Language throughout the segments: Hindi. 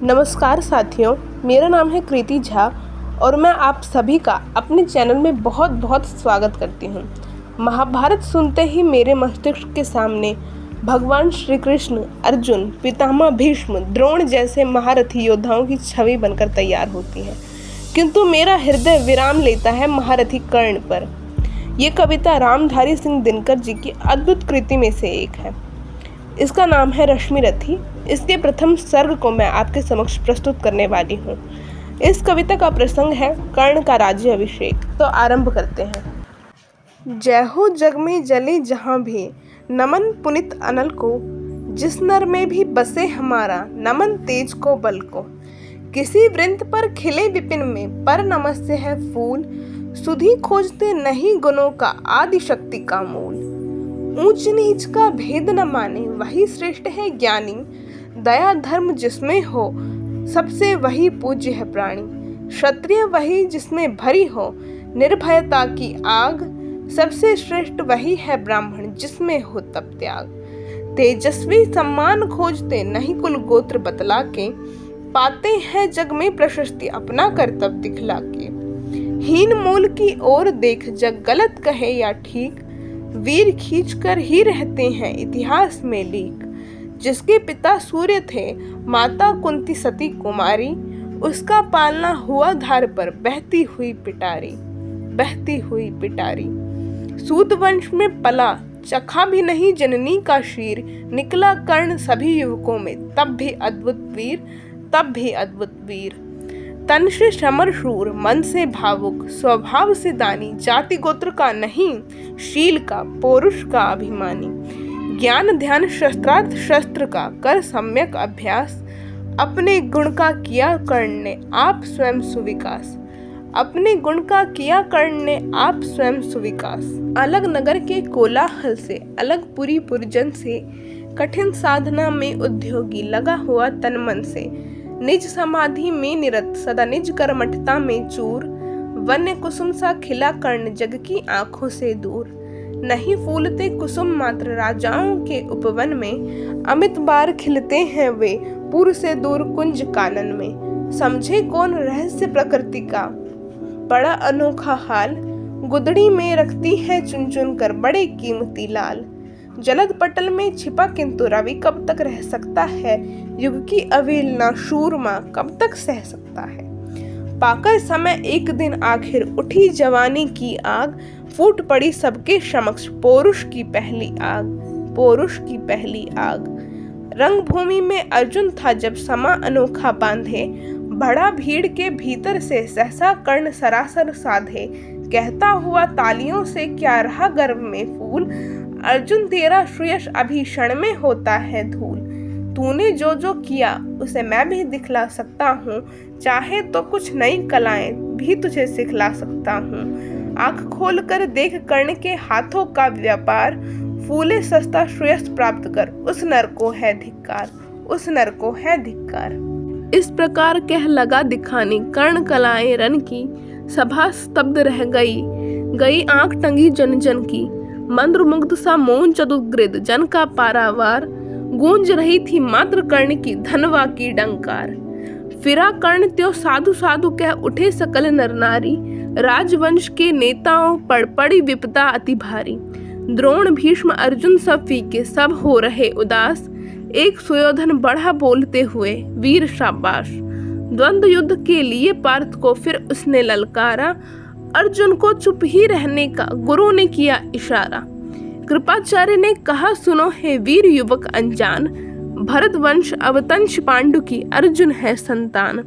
नमस्कार साथियों, मेरा नाम है कृति झा और मैं आप सभी का अपने चैनल में बहुत बहुत स्वागत करती हूँ। महाभारत सुनते ही मेरे मस्तिष्क के सामने भगवान श्री कृष्ण, अर्जुन, पितामह भीष्म, द्रोण जैसे महारथी योद्धाओं की छवि बनकर तैयार होती है, किंतु मेरा हृदय विराम लेता है महारथी कर्ण पर। ये कविता रामधारी सिंह दिनकर जी की अद्भुत कृति में से एक है। इसका नाम है रश्मिरथी। इसके प्रथम सर्ग को मैं आपके समक्ष प्रस्तुत करने वाली हूँ। इस कविता का प्रसंग है कर्ण का राज्य अभिषेक। तो आरंभ करते हैं। जय हो जग में जले जहाँ भी, नमन पुनित अनल को। जिस नर में भी बसे हमारा, नमन तेज को बल को। किसी वृंत पर खिले विपिन में, पर नमस्य है फूल। सुधि खोजते नहीं गुणों का, आदि शक्ति का मूल। ऊंच नीच का भेद न माने, वही श्रेष्ठ है ज्ञानी। दया धर्म जिसमें हो, सबसे वही पूज्य है प्राणी। क्षत्रिय वही जिसमें भरी हो, निर्भयता की आग। सबसे श्रेष्ठ वही है ब्राह्मण, जिसमें हो तप त्याग। तेजस्वी सम्मान खोजते नहीं कुल गोत्र बतला के। पाते हैं जग में प्रशस्ति, अपना कर्तव्य दिखला के। हीन मूल की ओर देख, जग गलत कहे या ठीक। वीर खींचकर ही रहते हैं इतिहास में लीक। जिसके पिता सूर्य थे, माता कुंती सती कुमारी। उसका पालना हुआ धार पर, बहती हुई पिटारी, बहती हुई पिटारी। सूत वंश में पला, चखा भी नहीं जननी का शीर। निकला कर्ण सभी युवकों में, तब भी अद्भुत वीर, तब भी अद्भुत वीर। तन से समर शूर, मन से भावुक, स्वभाव से दानी। जाति गोत्र का नहीं, शील का, पौरुष का अभिमानी। ज्ञान ध्यान शस्त्रार्थ शस्त्र का, कर सम्यक अभ्यास। अपने गुण का किया कर्ण ने आप स्वयं सुविकास। अपने गुण का किया कर्ण ने आप स्वयं सुविकास। अलग नगर के कोलाहल से, अलग पुरी पुरजन से। कठिन साधना में उद्योगी, लगा हुआ तन मन से। निज समाधि में निरत, सदा निज कर्मठता में चूर। वन्य कुसुम सा खिला कर्ण, जग की आंखों से दूर। नहीं फूलते कुसुम मात्र, राजाओं के उपवन में। अमित बार खिलते हैं वे, पूर्व से दूर कुंज कानन में। समझे कौन रहस्य प्रकृति का, बड़ा अनोखा हाल। गुदड़ी में रखती है चुन चुन कर, बड़े कीमती लाल। जलद पटल में छिपा किंतु रवि, कब तक रह सकता है। युग की अवहेलना शूरमा, कब तक सह सकता है। पाकर समय एक दिन आखिर, उठी जवानी की आग। फूट पड़ी सबके समक्ष, पौरुष की पहली आग, पौरुष की पहली आग। रंगभूमि में अर्जुन था जब समा अनोखा बांधे। बड़ा भीड़ के भीतर से सहसा कर्ण सरासर साधे। कहता हुआ तालियों से, क्या रहा गर्व में फूल। अर्जुन तेरा सुयश अभी क्षण में होता है धूल। तूने जो जो किया, उसे मैं भी दिखला सकता हूँ। चाहे तो कुछ नई कलाएं भी तुझे सिखला सकता हूँ। आँख खोल कर देख कर्ण के हाथों का व्यापार। फूले सस्ता श्रेयस प्राप्त कर, उस नर को है धिक्कार, उस नर को है धिक्कार। इस प्रकार कह लगा दिखाने कर्ण कलाएं रन की। सभा स्तब्ध रह गई आंख टंगी जन जन की। मंद्र मुग्ध सा मौन चतुर्गृद, जन का पारावार। गूंज रही थी मात्र कर्ण की, धनवा की डंकार। फिरा कर्ण त्यों साधु साधु कह उठे सकल नर नारी। राजवंश के नेताओं पर पड़ी विपदा अति भारी। द्रोण भीष्म अर्जुन सब फीके, सब हो रहे उदास। एक सुयोधन बढ़ा बोलते हुए, वीर शाबाश। द्वंद्व युद्ध के लिए पार्थ को फिर उसने ललकारा। अर्जुन को चुप ही रहने का गुरु ने किया इशारा। कृपाचार्य ने कहा, सुनो हे वीर युवक अनजान। भरत वंश अवतंश पांडु की, अर्जुन है संतान।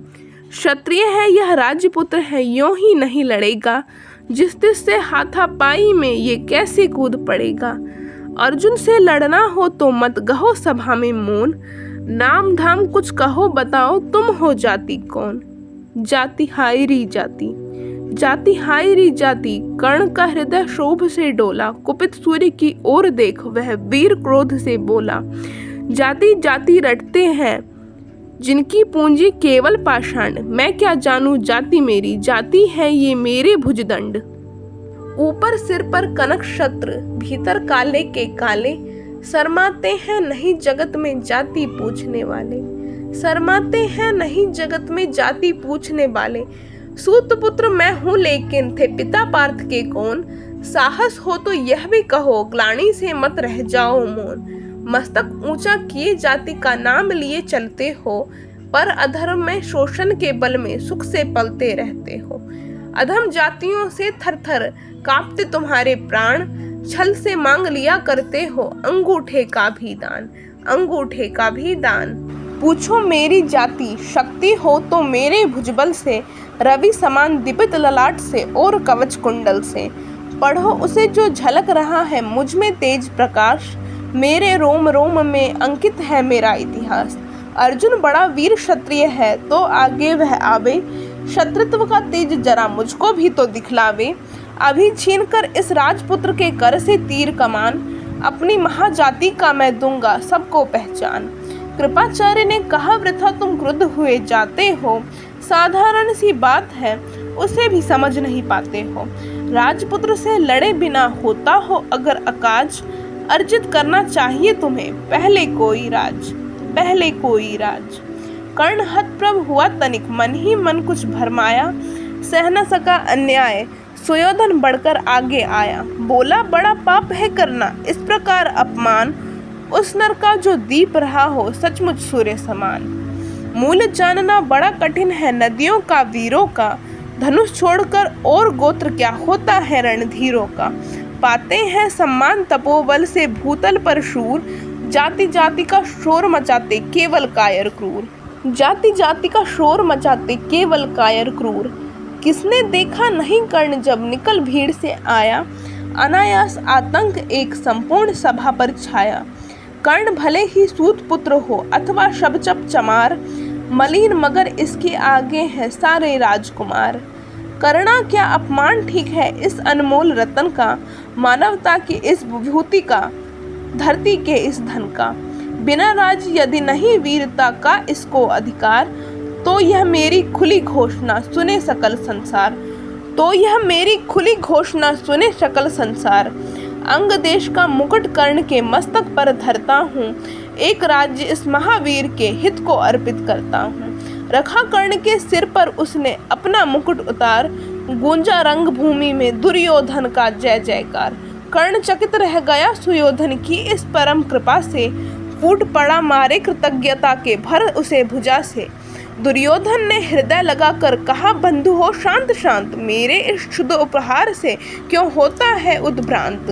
क्षत्रिय है यह राजपुत्र है, यों ही नहीं लड़ेगा। जिस तिस से हाथापाई में ये कैसे कूद पड़ेगा। अर्जुन से लड़ना हो तो मत गहो सभा में मौन। नाम धाम कुछ कहो बताओ, तुम हो जाति कौन। जाति हाय री जाति, जाति हाय री जाति। कर्ण का हृदय शोभ से डोला। कुपित सूर्य की ओर देख, वह वीर क्रोध से बोला। जाति जाति रटते हैं जिनकी पूंजी केवल पाषाण। मैं क्या जानूं जाति मेरी, जाति है ये मेरे भुजदंड। ऊपर सिर पर कनक छत्र, भीतर काले के काले। शर्माते हैं नहीं जगत में जाति पूछने वाले। शर्माते हैं नहीं जगत में जाति पूछने वाले। सूत पुत्र मैं हूँ लेकिन थे पिता पार्थ के कौन। साहस हो तो यह भी कहो ग्लानि से मत रह जाओ मौन। मस्तक ऊंचा किए जाति का नाम लिए चलते हो, पर अधर्म में शोषण के बल में सुख से पलते रहते हो। अधम जातियों से थर थर कांपते तुम्हारे प्राण, छल से मांग लिया करते हो अंगूठे का भी दान, अंगूठे का भी दान। पूछो मेरी जाति शक्ति हो तो मेरे भुजबल से, रवि समान दीपित ललाट से और कवच कुंडल से। पढ़ो उसे जो झलक रहा है मुझ में तेज प्रकाश, मेरे रोम रोम में अंकित है मेरा इतिहास। अर्जुन बड़ा वीर क्षत्रिय है तो आगे वह आवे, शत्रुत्व का तेज जरा मुझको भी तो दिखलावे। अभी छीनकर इस राजपुत्र के कर से तीर कमान, अपनी महाजाति का मैं दूंगा सबको पहचान। कृपाचार्य ने कहा वृथा तुम क्रुद्ध हुए जाते हो, साधारण सी बात है उसे भी समझ नहीं पाते हो। राजपुत्र से लड़े बिना होता हो अगर अकाज, अर्जित करना चाहिए तुम्हें पहले कोई राज, पहले कोई राज। कर्ण हतप्रभ हुआ तनिक मन ही मन कुछ भरमाया, सह न सका अन्याय सुयोधन बढ़कर आगे आया। बोला बड़ा पाप है करना इस प्रकार अपमान, उस नर का जो दीप रहा हो सचमुच सूर्य समान। मूल जानना बड़ा कठिन है नदियों का वीरों का, धनुष छोड़कर और गोत्र क्या होता है रणधीरों का। पाते हैं सम्मान तपोबल से भूतल पर शूर, जाति जाति का शोर मचाते केवल कायर क्रूर, जाति जाति का शोर मचाते केवल कायर क्रूर। किसने देखा नहीं कर्ण जब निकल भीड़ से आया, अनायास आतंक एक संपूर्ण सभा पर छाया। कर्ण भले ही सूत पुत्र हो अथवा शबचप चमार, मलिन मगर इसके आगे है सारे राजकुमार। करना क्या अपमान ठीक है इस अनमोल रतन का, मानवता की इस विभूति का, धरती के इस धन का। बिना राज यदि नहीं वीरता का इसको अधिकार, तो यह मेरी खुली घोषणा सुने सकल संसार, तो यह मेरी खुली घोषणा सुने सकल संसार। अंग देश का मुकुट कर्ण के मस्तक पर धरता हूँ, एक राज्य इस महावीर के हित को अर्पित करता हूँ। रखा कर्ण के सिर पर उसने अपना मुकुट उतार, गूंजा रंग भूमि में दुर्योधन का जय जयकार। कर्ण चकित रह गया सुयोधन की इस परम कृपा से, फूट पड़ा मारे कृतज्ञता के भर उसे भुजा से। दुर्योधन ने हृदय लगाकर कहा बंधु हो शांत शांत, मेरे इस क्षुद्र उपहार से क्यों होता है उद्भ्रांत।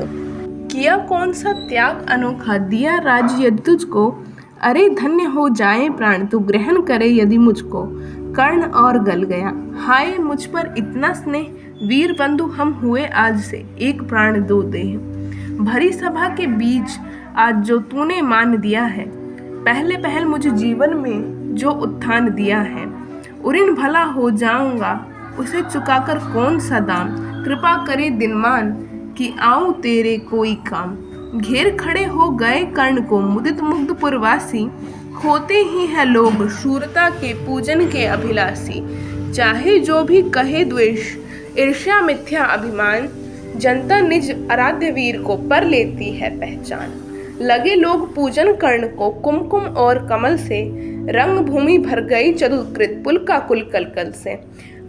किया कौन सा त्याग अनोखा दिया राज्य यदि तुझको, अरे धन्य हो जाए प्राण तू ग्रहण करे यदि मुझको। कर्ण और गल गया, हाय मुझ पर इतना स्नेह, वीर बंधु हम हुए आज से एक प्राण दो देह। भरी सभा के बीच आज जो तूने मान दिया है, पहले पहल मुझे जीवन में जो उत्थान दिया है, उऋण भला हो जाऊंगा उसे चुकाकर कौन सा दाम। कृपा करे दिनमान कि आऊं तेरे कोई काम। घेर खड़े हो गए कर्ण को मुदित मुग्ध पुरवासी, होते ही हैं लोग शूरता के पूजन के अभिलाषी। चाहे जो भी कहे द्वेष ईर्ष्या मिथ्या अभिमान, जनता निज आराध्य वीर को पर लेती है पहचान। लगे लोग पूजन कर्ण को कुमकुम और कमल से, रंग भूमि भर गई चतुकृत पुल का कुल कलकल से।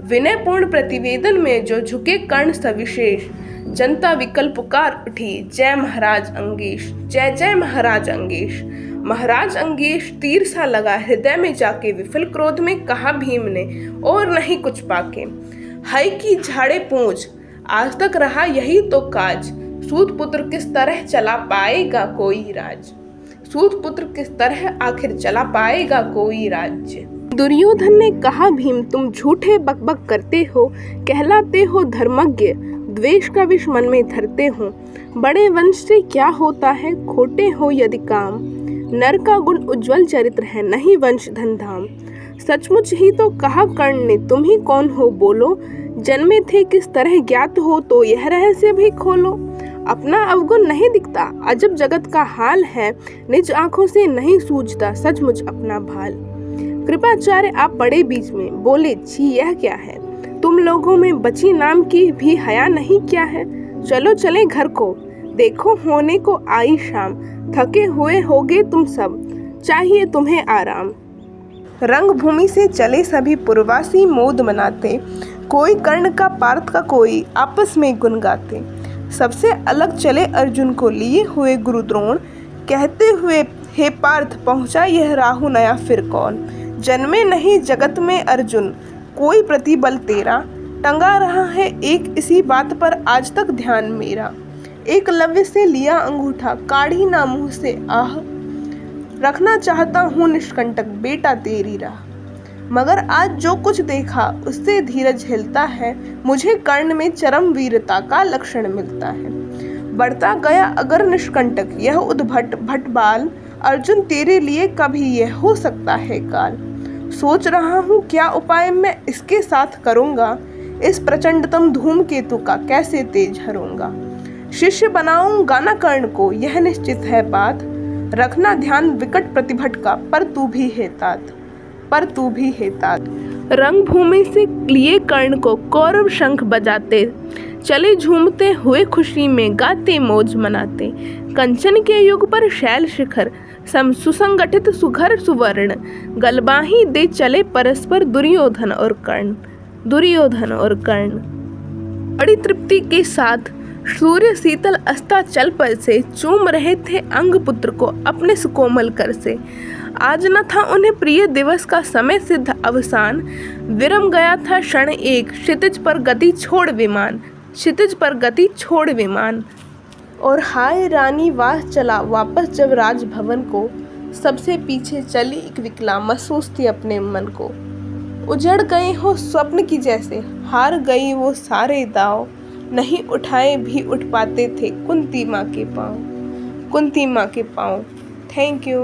विनय पूर्ण प्रतिवेदन में जो झुके कर्ण सविशेष, जनता विकल पुकार उठी जय महाराज अंगेश, जय जय महाराज अंगेश। महाराज अंगेश तीर सा लगा हृदय में जाके, विफल क्रोध में कहा भीम ने और नहीं कुछ पाके। हई की झाड़े पूंछ आज तक रहा यही तो काज, सूत पुत्र किस तरह चला पाएगा कोई राज, सूत पुत्र किस तरह आखिर चला पाएगा कोई राज्य। दुर्योधन ने कहा भीम तुम झूठे बकबक करते हो, कहलाते हो धर्मज्ञ, द्वेष का विष मन में धरते हो। बड़े वंश से क्या होता है खोटे हो यदि काम, नर का गुण उज्जवल चरित्र है नहीं वंश धन धाम। सचमुच ही तो कहा कर्ण ने तुम ही कौन हो बोलो, जन्मे थे किस तरह ज्ञात हो तो यह रहस्य भी खोलो। अपना अवगुण नहीं दिखता अजब जगत का हाल है, निज आंखों से नहीं सूझता सचमुच अपना भाल। कृपाचार्य आप पड़े बीच में बोले छी यह क्या है, तुम लोगों में बची नाम की भी हया नहीं क्या है। चलो चले घर को, देखो होने को आई शाम, थके हुए होगे तुम सब, चाहिए तुम्हें आराम। रंगभूमि से चले सभी पूर्ववासी मोद मनाते, कोई कर्ण का पार्थ का कोई आपस में गुण गाते। सबसे अलग चले अर्जुन को लिए हुए गुरु द्रोण, कहते हुए हे पार्थ पहुँचा यह राहु नया फिर कौन। जन्मे नहीं जगत में अर्जुन कोई प्रतिबल तेरा, टंगा रहा है एक इसी बात पर आज तक ध्यान मेरा। एकलव्य से लिया अंगूठा काढ़ी ना मुँह से आह, रखना चाहता हूँ निष्कंटक बेटा तेरी राह। मगर आज जो कुछ देखा उससे धीरज हिलता है, मुझे कर्ण में चरम वीरता का लक्षण मिलता है। बढ़ता गया अगर निष्कंटक यह उद्भट भटबाल, अर्जुन तेरे लिए कभी यह हो सकता है काल। सोच रहा हूँ क्या उपाय मैं इसके साथ करूँगा, इस प्रचंडतम धूमकेतु का कैसे तेज हरूंगा। शिष्य बनाऊंगा न कर्ण को यह निश्चित है बात, रखना ध्यान विकट प्रतिभट का पर तू भी है तात। रंगभूमि से लिए कर्ण को कौरव शंख बजाते, चले झूमते हुए खुशी में गाते मौज मनाते। कंचन के युग पर शैल शिखर सुसंगठित सुघर सुवर्ण, गलबाही दे चले परस्पर दुर्योधन और कर्ण। बड़ी तृप्ति के साथ सूर्य शीतल अस्ताचल पर से चूम रहे थे अंग पुत्र को अपने सुकोमल कर से। आज न था उन्हें प्रिय दिवस का समय सिद्ध अवसान, विरम गया था क्षण एक क्षितिज पर गति छोड़ विमान। और हाय रानी वाह चला वापस जब राजभवन को, सबसे पीछे चली एक विकला महसूस थी अपने मन को। उजड़ गए हो स्वप्न की जैसे, हार गई वो सारे दाव, नहीं उठाए भी उठ पाते थे कुंती माँ के पाँव। Thank you.